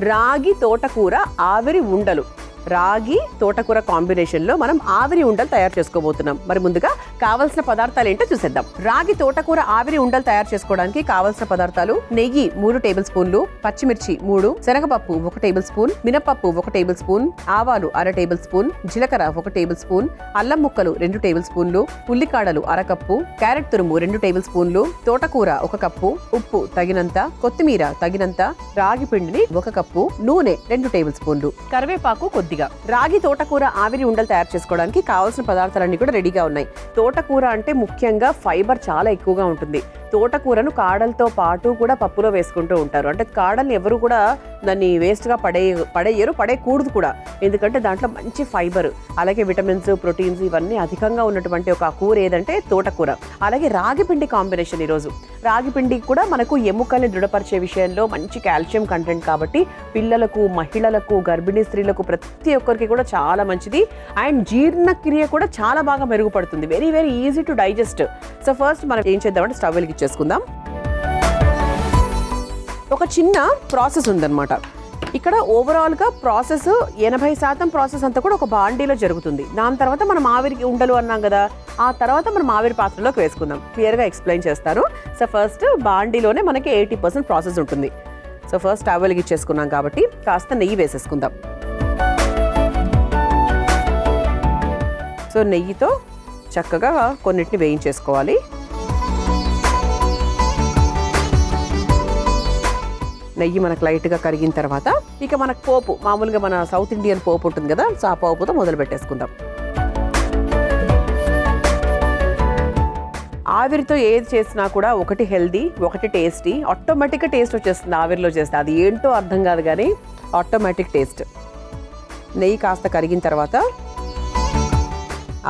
రాగి తోటకూర ఆవిరి ఉండలు. రాగి తోటకూర కాంబినేషన్లో మనం ఆవిరి ఉండలు తయారు చేసుకోబోతున్నాం. మరి ముందుగా కావాల్సిన పదార్థాలు ఏంటో చూసేద్దాం. రాగి తోటకూర ఆవిరి ఉండలు తయారు చేసుకోవడానికి కావాల్సిన పదార్థాలు: నెయ్యి 3 టేబుల్ స్పూన్లు, పచ్చిమిర్చి 3, శనగపప్పు 1 టేబుల్ స్పూన్, మినపప్పు 1 టేబుల్ స్పూన్, ఆవాలు 1/2 టేబుల్ స్పూన్, జీలకర్ర 1 టేబుల్ స్పూన్, అల్లం ముక్కలు 2 టేబుల్ స్పూన్లు, ఉల్లికాడలు 1/2 కప్పు, క్యారెట్ తురుము 2 టేబుల్ స్పూన్లు, తోటకూర 1 కప్పు, ఉప్పు తగినంత, కొత్తిమీర తగినంత, రాగి పిండిని 1 కప్పు, నూనె 2 టేబుల్ స్పూన్లు, కరివేపాకు కొద్దిగా. రాగి తోటకూర ఆవిరి ఉండలు తయారు చేసుకోవడానికి కావాల్సిన పదార్థాలన్నీ కూడా రెడీగా ఉన్నాయి. తోటకూర అంటే ముఖ్యంగా ఫైబర్ చాలా ఎక్కువగా ఉంటుంది. తోటకూరను పాటు కూడా పప్పులో వేసుకుంటూ ఉంటారు. అంటే కాడల్ని ఎవరు కూడా దాన్ని వేస్ట్గా పడేయరు, పడేయకూడదు కూడా. ఎందుకంటే దాంట్లో మంచి ఫైబర్, అలాగే విటమిన్స్, ప్రోటీన్స్ ఇవన్నీ అధికంగా ఉన్నటువంటి ఒక కూర ఏదంటే తోటకూర. అలాగే రాగి పిండి కాంబినేషన్. ఈరోజు రాగి పిండి కూడా మనకు ఎముకల్ని దృఢపరిచే విషయంలో మంచి కాల్షియం కంటెంట్ కాబట్టి పిల్లలకు, మహిళలకు, గర్భిణీ స్త్రీలకు ప్రతి ఒక్కరికి కూడా చాలా మంచిది. అండ్ జీర్ణక్రియ కూడా చాలా బాగా మెరుగుపడుతుంది. Very very easy to digest. So first మనం ఏం చేద్దామంటే స్టవ్ వెలిగించేసుకుందాం. ఒక చిన్న ప్రాసెస్ ఉందన్నమాట ఇక్కడ. ఓవరాల్గా ప్రాసెస్ 80% ప్రాసెస్ అంతా కూడా ఒక బాండీలో జరుగుతుంది. దాని తర్వాత మనం ఆవిరికి ఉండలు అన్నాం కదా, ఆ తర్వాత మనం ఆవిరి పాత్రలోకి వేసుకుందాం. క్లియర్గా ఎక్స్ప్లెయిన్ చేస్తారు. సో ఫస్ట్ బాండీలోనే మనకి 80% ప్రాసెస్ ఉంటుంది. సో ఫస్ట్ స్టవ్ వెలిగించేసుకున్నాం కాబట్టి కాస్త నెయ్యి వేసేసుకుందాం. సో నెయ్యితో చక్కగా కొన్నిటిని వేయించేసుకోవాలి. నెయ్యి మనకు లైట్గా కరిగిన తర్వాత ఇక మనకు పోపు, మామూలుగా మన సౌత్ ఇండియన్ పోపు ఉంటుంది కదా, సో ఆ పోపుతో మొదలు పెట్టేసుకుందాం. ఆవిరితో ఏది చేసినా కూడా ఒకటి హెల్దీ, ఒకటి టేస్టీ. ఆటోమేటిక్గా టేస్ట్ వచ్చేస్తుంది ఆవిరిలో చేస్తే. అది ఏంటో అర్థం కాదు కానీ ఆటోమేటిక్ టేస్ట్. నెయ్యి కాస్త కరిగిన తర్వాత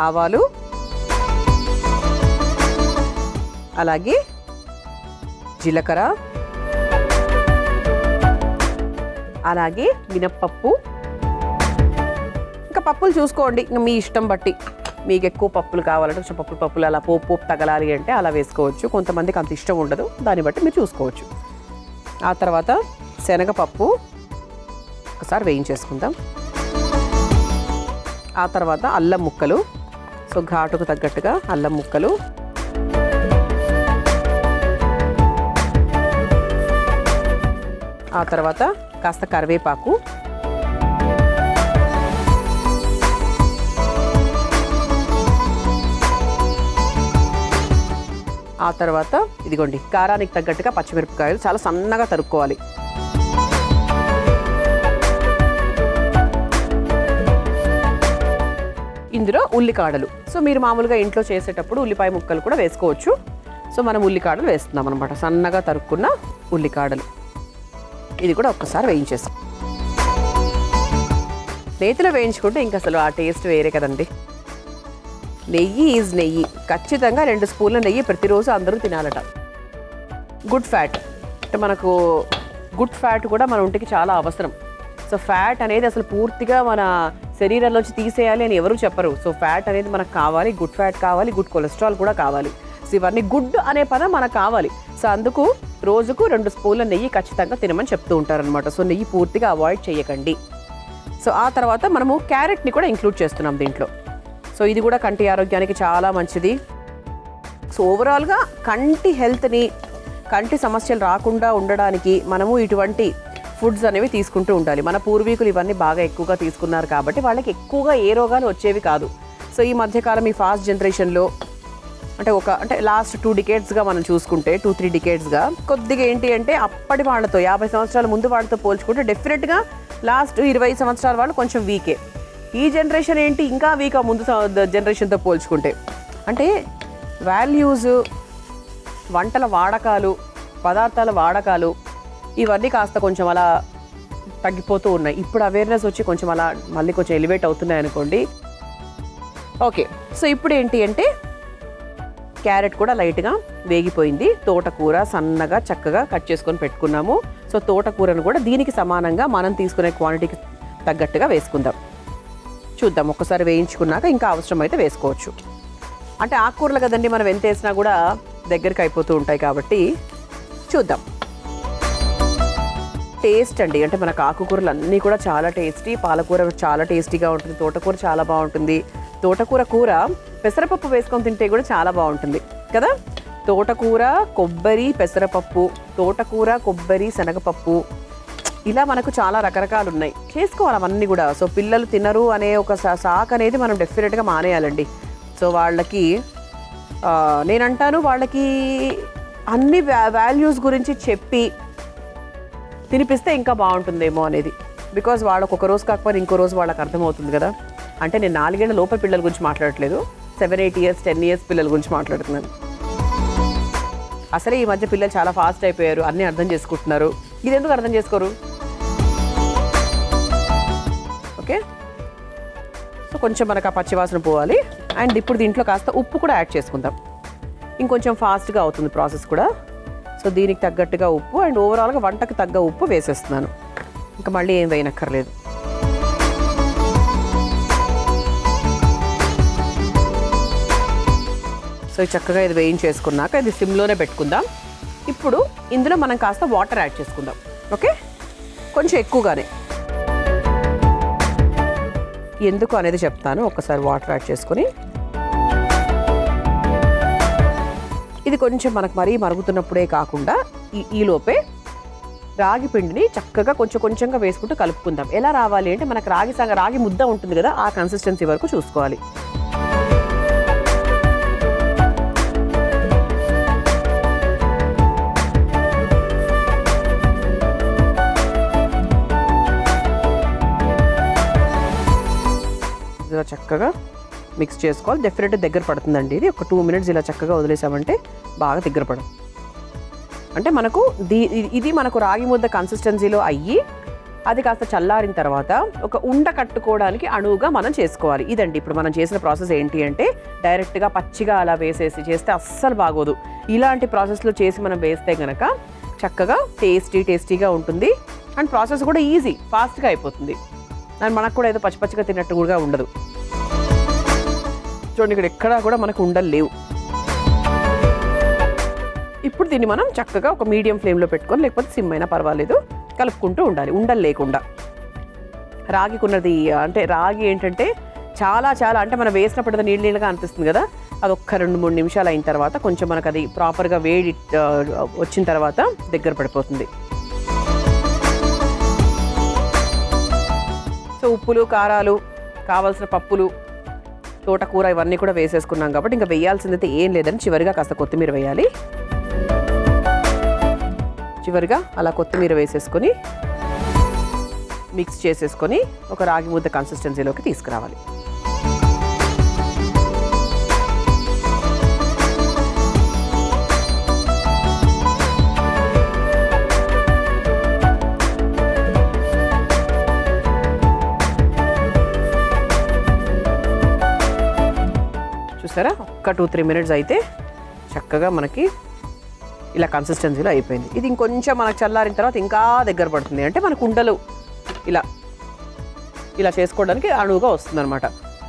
ఆవాలు, అలాగే జీలకర్ర, అలాగే మినప్పప్పు. ఇంకా పప్పులు చూసుకోండి, ఇంకా మీ ఇష్టం బట్టి. మీకు ఎక్కువ పప్పులు కావాలంటే కొంచెం పప్పులు అలా పోపు తగలాలి అంటే అలా వేసుకోవచ్చు. కొంతమందికి అంత ఇష్టం ఉండదు, దాన్ని బట్టి మీరు చూసుకోవచ్చు. ఆ తర్వాత శనగపప్పు ఒకసారి వేయించేసుకుందాం. ఆ తర్వాత అల్లం ముక్కలు, సో ఘాటుకు తగ్గట్టుగా అల్లం ముక్కలు, ఆ తర్వాత కాస్త కరివేపాకు, ఆ తర్వాత ఇదిగోండి కారానికి తగ్గట్టుగా పచ్చిమిరపకాయలు చాలా సన్నగా తరుక్కోవాలి. ఇందులో ఉల్లికాడలు. సో మీరు మామూలుగా ఇంట్లో చేసేటప్పుడు ఉల్లిపాయ ముక్కలు కూడా వేసుకోవచ్చు. సో మనం ఉల్లికాడలు వేస్తున్నాం అనమాట, సన్నగా తరుక్కున్న ఉల్లికాడలు. ఇది కూడా ఒక్కసారి వేయించేస్తాం. నేతిలో వేయించుకుంటే ఇంక అసలు ఆ టేస్ట్ వేరే కదండి. నెయ్యి ఈజ్ నెయ్యి. ఖచ్చితంగా 2 స్పూన్ల నెయ్యి ప్రతిరోజు అందరూ తినాలట. గుడ్ ఫ్యాట్ అంటే మనకు గుడ్ ఫ్యాట్ కూడా మన ఒంటికి చాలా అవసరం. సో ఫ్యాట్ అనేది అసలు పూర్తిగా మన శరీరంలోంచి తీసేయాలి అని ఎవరు చెప్పరు. సో ఫ్యాట్ అనేది మనకు కావాలి, గుడ్ ఫ్యాట్ కావాలి, గుడ్ కొలెస్ట్రాల్ కూడా కావాలి. సో ఇవన్నీ గుడ్ అనే పదం మనకు కావాలి. సో అందుకు రోజుకు 2 స్పూన్ల నెయ్యి ఖచ్చితంగా తినమని చెప్తూ ఉంటారనమాట. సో నెయ్యి పూర్తిగా అవాయిడ్ చేయకండి. సో ఆ తర్వాత మనము క్యారెట్ని కూడా ఇంక్లూడ్ చేస్తున్నాం దీంట్లో. సో ఇది కూడా కంటి ఆరోగ్యానికి చాలా మంచిది. సో ఓవరాల్గా కంటి హెల్త్ని, కంటి సమస్యలు రాకుండా ఉండడానికి మనము ఇటువంటి ఫుడ్స్ అనేవి తీసుకుంటూ ఉండాలి. మన పూర్వీకులు ఇవన్నీ బాగా ఎక్కువగా తీసుకున్నారు కాబట్టి వాళ్ళకి ఎక్కువగా ఏ రోగాలు వచ్చేవి కాదు. సో ఈ మధ్యకాలం ఈ ఫాస్ట్ జనరేషన్లో అంటే లాస్ట్ 2 డికేడ్స్గా మనం చూసుకుంటే 2-3 డికేడ్స్గా కొద్దిగా ఏంటి అంటే అప్పటి వాళ్ళతో 50 సంవత్సరాల ముందు వాళ్ళతో పోల్చుకుంటే డెఫినెట్గా లాస్ట్ 20 సంవత్సరాల వాళ్ళు కొంచెం వీకే. ఈ జనరేషన్ ఏంటి ఇంకా వీక్ ముందు జనరేషన్తో పోల్చుకుంటే. అంటే వాల్యూస్, వంటల వాడకాలు, పదార్థాల వాడకాలు ఇవన్నీ కాస్త కొంచెం అలా తగ్గిపోతూ ఉన్నాయి. ఇప్పుడు అవేర్నెస్ వచ్చి కొంచెం అలా మళ్ళీ కొంచెం ఎలివేట్ అవుతున్నాయి అనుకోండి. ఓకే, సో ఇప్పుడు ఏంటి అంటే క్యారెట్ కూడా లైట్గా వేగిపోయింది. తోటకూర సన్నగా చక్కగా కట్ చేసుకొని పెట్టుకున్నాము. సో తోటకూరను కూడా దీనికి సమానంగా మనం తీసుకునే క్వాంటిటీకి తగ్గట్టుగా వేసుకుందాం. చూద్దాం, ఒక్కసారి వేయించుకున్నాక ఇంకా అవసరం అయితే వేసుకోవచ్చు. అంటే ఆకుకూరలు కదండి, మనం ఎంత వేసినా కూడా దగ్గరికి అయిపోతూ ఉంటాయి కాబట్టి చూద్దాం. టేస్ట్ అండి. అంటే మనకు ఆకుకూరలు అన్నీ కూడా చాలా టేస్టీ. పాలకూర చాలా టేస్టీగా ఉంటుంది, తోటకూర చాలా బాగుంటుంది. తోటకూర కూర పెసరపప్పు వేసుకొని తింటే కూడా చాలా బాగుంటుంది కదా. తోటకూర, కొబ్బరి, పెసరపప్పు, తోటకూర, కొబ్బరి, శనగపప్పు, ఇలా మనకు చాలా రకరకాలు ఉన్నాయి. చేసుకోవాలి అవన్నీ కూడా. సో పిల్లలు తినరు అనే ఒక సాక్ అనేది మనం డెఫినెట్గా మానేయాలండి. సో వాళ్ళకి నేనంటాను, వాళ్ళకి అన్ని వాల్యూస్ గురించి చెప్పి తినిపిస్తే ఇంకా బాగుంటుందేమో అనేది. బికాజ్ వాళ్ళకు ఒక రోజు కాకపోతే ఇంకో రోజు వాళ్ళకి అర్థమవుతుంది కదా. అంటే నేను 4 ఏళ్ల లోపల పిల్లల గురించి మాట్లాడట్లేదు, 7, 8 years 10 years పిల్లల గురించి మాట్లాడుతున్నాను. అసలే ఈ మధ్య పిల్లలు చాలా ఫాస్ట్ అయిపోయారు, అన్నీ అర్థం చేసుకుంటున్నారు. ఇది ఎందుకు అర్థం చేసుకోరు? ఓకే, సో కొంచెం మనకు ఆ పచ్చివాసన పోవాలి. అండ్ ఇప్పుడు దీంట్లో కాస్త ఉప్పు కూడా యాడ్ చేసుకుందాం. ఇంకొంచెం ఫాస్ట్గా అవుతుంది ప్రాసెస్ కూడా. సో దీనికి తగ్గట్టుగా ఉప్పు అండ్ ఓవరాల్గా వంటకు తగ్గ ఉప్పు వేసేస్తున్నాను. ఇంకా మళ్ళీ ఏం వేయనక్కర్లేదు. సో చక్కగా ఇది వేయించేసుకున్నాక ఇది సిమ్లోనే పెట్టుకుందాం. ఇప్పుడు ఇందులో మనం కాస్త వాటర్ యాడ్ చేసుకుందాం. ఓకే, కొంచెం ఎక్కువగానే. ఎందుకు అనేది చెప్తాను. ఒక్కసారి వాటర్ యాడ్ చేసుకొని ఇది కొంచెం మనకు మరీ మరుగుతున్నప్పుడే కాకుండా ఈ లోపే రాగి పిండిని చక్కగా కొంచెం కొంచెంగా వేసుకుంటూ కలుపుకుందాం. ఎలా రావాలి అంటే మనకు రాగి ముద్ద ఉంటుంది కదా, ఆ కన్సిస్టెన్సీ వరకు చూసుకోవాలి. ఇలా చక్కగా మిక్స్ చేసుకోవాలి. డెఫినెట్గా దగ్గర పడుతుందండి. ఇది ఒక 2 minutes ఇలా చక్కగా వదిలేసామంటే బాగా దగ్గర పడదు. అంటే మనకు ఇది మనకు రాగి ముద్ద కన్సిస్టెన్సీలో అయ్యి అది కాస్త చల్లారిన తర్వాత ఒక ఉండ కట్టుకోవడానికి అణువుగా మనం చేసుకోవాలి. ఇదండి ఇప్పుడు మనం చేసిన ప్రాసెస్. ఏంటి అంటే డైరెక్ట్గా పచ్చిగా అలా వేసేసి చేస్తే అస్సలు బాగోదు. ఇలాంటి ప్రాసెస్లో చేసి మనం వేస్తే కనుక చక్కగా టేస్టీగా ఉంటుంది. అండ్ ప్రాసెస్ కూడా ఈజీ, ఫాస్ట్గా అయిపోతుంది. అండ్ మనకు కూడా ఏదో పచ్చిగా తిన్నట్టు కూడా ఉండదు. చూడండి, ఇక్కడ ఎక్కడా కూడా మనకు ఉండలు లేవు. ఇప్పుడు దీన్ని మనం చక్కగా ఒక మీడియం ఫ్లేమ్లో పెట్టుకొని, లేకపోతే సిమ్ అయినా పర్వాలేదు, కలుపుకుంటూ ఉండాలి ఉండలు లేకుండా. రాగికున్నది అంటే రాగి ఏంటంటే చాలా అంటే మనం వేసినప్పుడు నీళ్ళగా అనిపిస్తుంది కదా, అది ఒక్క 2-3 నిమిషాలు అయిన తర్వాత కొంచెం మనకు అది ప్రాపర్గా వేడి వచ్చిన తర్వాత దగ్గర పడిపోతుంది. సో ఉప్పులు, కారాలు, కావాల్సిన పప్పులు, తోటకూర ఇవన్నీ కూడా వేసేసుకున్నాం కాబట్టి ఇంకా వేయాల్సిందైతే ఏం లేదని చివరిగా కాస్త కొత్తిమీర వేయాలి. చివరిగా అలా కొత్తిమీర వేసేసుకొని మిక్స్ చేసేసుకొని ఒక రాగి ముద్ద కన్సిస్టెన్సీలోకి తీసుకురావాలి. చూసారా, ఒక్క 2-3 minutes అయితే చక్కగా మనకి ఇలా కన్సిస్టెన్సీలో అయిపోయింది. ఇది ఇంకొంచెం మనకు చల్లారిన తర్వాత ఇంకా దగ్గర పడుతుంది. అంటే మనకు ఉండలు ఇలా చేసుకోవడానికి అణువుగా వస్తుంది అనమాట.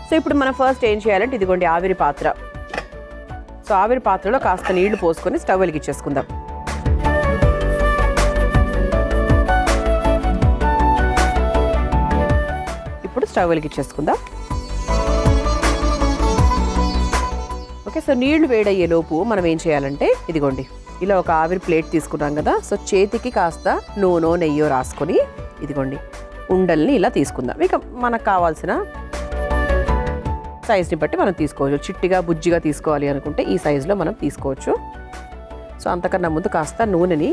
సో ఇప్పుడు మనం ఫస్ట్ ఏం చేయాలంటే ఇదిగోండి ఆవిరి పాత్ర. సో ఆవిరి పాత్రలో కాస్త నీళ్లు పోసుకొని స్టవ్ వెలిగించేసుకుందాం. ఇప్పుడు స్టవ్ వెలిగించేసుకుందాం. ఓకే, సో నీళ్లు వేడయ్యేలోపు మనం ఏం చేయాలంటే ఇదిగోండి ఇలా ఒక ఆవిరి ప్లేట్ తీసుకున్నాం కదా. సో చేతికి కాస్త నూనె నెయ్యో రాసుకొని ఇదిగోండి ఉండల్ని ఇలా తీసుకుందాం. ఇక మనకు కావాల్సిన సైజ్ని బట్టి మనం తీసుకోవచ్చు. చిట్టిగా బుజ్జిగా తీసుకోవాలి అనుకుంటే ఈ సైజులో మనం తీసుకోవచ్చు. సో అంతకన్నా ముందు కాస్త నూనెని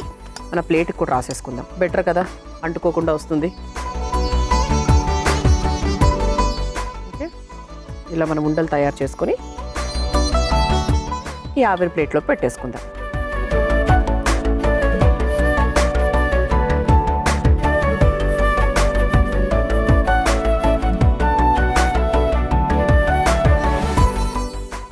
మన ప్లేట్కి కూడా రాసేసుకుందాం. బెటర్ కదా, అంటుకోకుండా వస్తుంది. ఓకే, ఇలా మనం ఉండలు తయారు చేసుకొని ఈ ఆవిరి ప్లేట్లో పెట్టేసుకుందాం.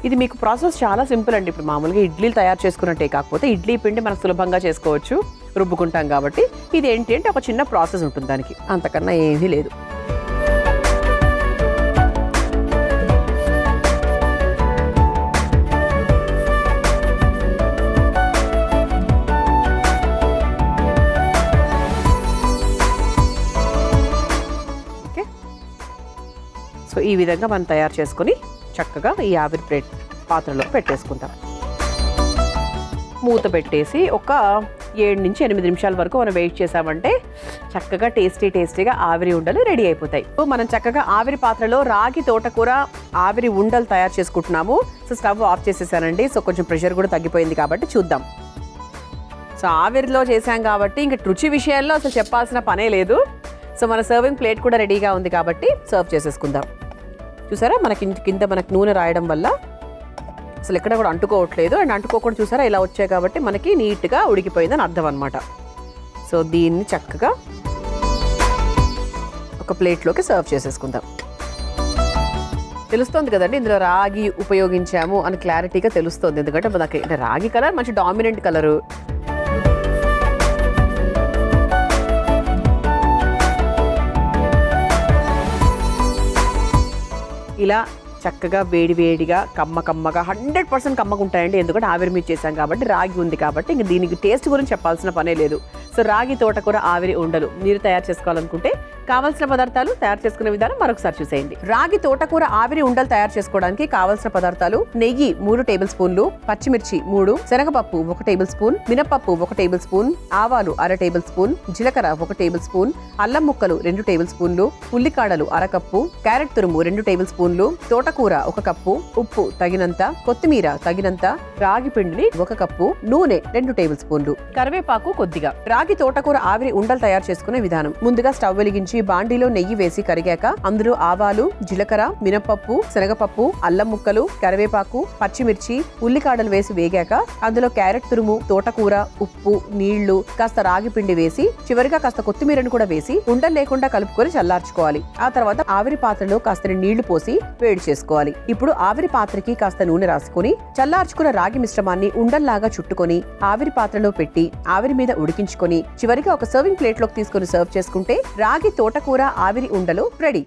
ఇది మీకు ప్రాసెస్ చాలా సింపుల్ అండి. ఇప్పుడు మామూలుగా ఇడ్లీలు తయారు చేసుకున్నట్టే, కాకపోతే ఇడ్లీ పిండి మనం సులభంగా చేసుకోవచ్చు, రుబ్బుకుంటాం కాబట్టి. ఇది ఏంటి అంటే ఒక చిన్న ప్రాసెస్ ఉంటుంది దానికి, అంతకన్నా ఏమీ లేదు. సో ఈ విధంగా మనం తయారు చేసుకొని చక్కగా ఈ ఆవిరి ప్లేట్ పాత్రలో పెట్టేసుకుందాం. మూత పెట్టేసి ఒక 7 నుంచి 8 నిమిషాల వరకు మనం వెయిట్ చేసామంటే చక్కగా టేస్టీగా ఆవిరి ఉండలు రెడీ అయిపోతాయి. సో మనం చక్కగా ఆవిరి పాత్రలో రాగి తోటకూర ఆవిరి ఉండలు తయారు చేసుకుంటున్నాము. సో స్టవ్ ఆఫ్ చేసేసానండి. సో కొంచెం ప్రెషర్ కూడా తగ్గిపోయింది కాబట్టి చూద్దాం. సో ఆవిరిలో చేసాం కాబట్టి ఇంక రుచి విషయాల్లో అసలు చెప్పాల్సిన పనే లేదు. సో మన సర్వింగ్ ప్లేట్ కూడా రెడీగా ఉంది కాబట్టి సర్వ్ చేసేసుకుందాం. చూసారా మనకి కింద మనకు నూనె రాయడం వల్ల అసలు ఎక్కడ కూడా అంటుకోవట్లేదు. అండ్ అంటుకోకుండా చూసారా ఇలా వచ్చాయి కాబట్టి మనకి నీట్గా ఉడికిపోయిందని అర్థం అనమాట. సో దీన్ని చక్కగా ఒక ప్లేట్లోకి సర్వ్ చేసేసుకుందాం. తెలుస్తుంది కదండి ఇందులో రాగి ఉపయోగించాము అని క్లారిటీగా తెలుస్తుంది. ఎందుకంటే మనకి రాగి కలర్ మంచి డామినెంట్ కలరు. ఇలా చక్కగా వేడిగా కమ్మగా 100% కమ్మగా ఉంటాయండి. ఎందుకంటే ఆవిరి మీద చేసాం కాబట్టి రాగి ఉంది కాబట్టి ఇంక దీనికి టేస్ట్ గురించి చెప్పాల్సిన పనే లేదు. సో రాగి తోటకూర ఆవిరి ఉండలు మీరు తయారు చేసుకోవాలనుకుంటే కావాల్సిన పదార్థాలు తయారు చేసుకునే విధానం మరొకసారి చూసేయండి. రాగి తోటకూర ఆవిరి ఉండలు తయారు చేసుకోవడానికి కావాల్సిన పదార్థాలు: నెయ్యి 3 టేబుల్ స్పూన్లు, పచ్చిమిర్చి 3, శనగపప్పు 1 టేబుల్ స్పూన్, మినపప్పు 1 టేబుల్ స్పూన్, ఆవాలు 1/2 టేబుల్ స్పూన్, జీలకర్ర 1 టేబుల్ స్పూన్, అల్లం ముక్కలు 2 టేబుల్ స్పూన్లు, ఉల్లికాడలు 1/2 కప్పు, క్యారెట్ తురుము 2 టేబుల్ స్పూన్లు, తోటకూర 1 కప్పు, ఉప్పు తగినంత, కొత్తిమీర తగినంత, రాగి పిండిని 1 కప్పు, నూనె 2 టేబుల్ స్పూన్లు, కరివేపాకు కొద్దిగా. రాగి తోటకూర ఆవిరి ఉండలు తయారు చేసుకునే విధానం: ముందుగా స్టవ్ వెలిగించి బాండీలో నెయ్యి వేసి కరిగాక అందులో ఆవాలు, జీలకర్ర, మినపప్పు, శనగపప్పు, అల్లం ముక్కలు, కరివేపాకు, పచ్చిమిర్చి, ఉల్లికాడలు వేసి వేగాక అందులో క్యారెట్ తురుము, తోటకూర, ఉప్పు, నీళ్లు, కాస్త రాగి పిండి వేసి చివరిగా కాస్త కొత్తిమీరను కూడా వేసి ఉండలు లేకుండా కలుపుకొని చల్లార్చుకోవాలి. ఆ తర్వాత ఆవిరి పాత్రలో కాస్త నీళ్లు పోసి వేడి చేసుకోవాలి. ఇప్పుడు ఆవిరి పాత్రకి కాస్త నూనె రాసుకొని చల్లార్చుకున్న రాగి మిశ్రమాన్ని ఉండల్లాగా చుట్టుకొని ఆవిరి పాత్రలో పెట్టి ఆవిరి మీద ఉడికించుకొని చివరిగా ఒక సర్వింగ్ ప్లేట్ లోకి తీసుకొని సర్వ్ చేసుకుంటే రాగి తోటకూర ఆవిరి ఉండలు రెడీ.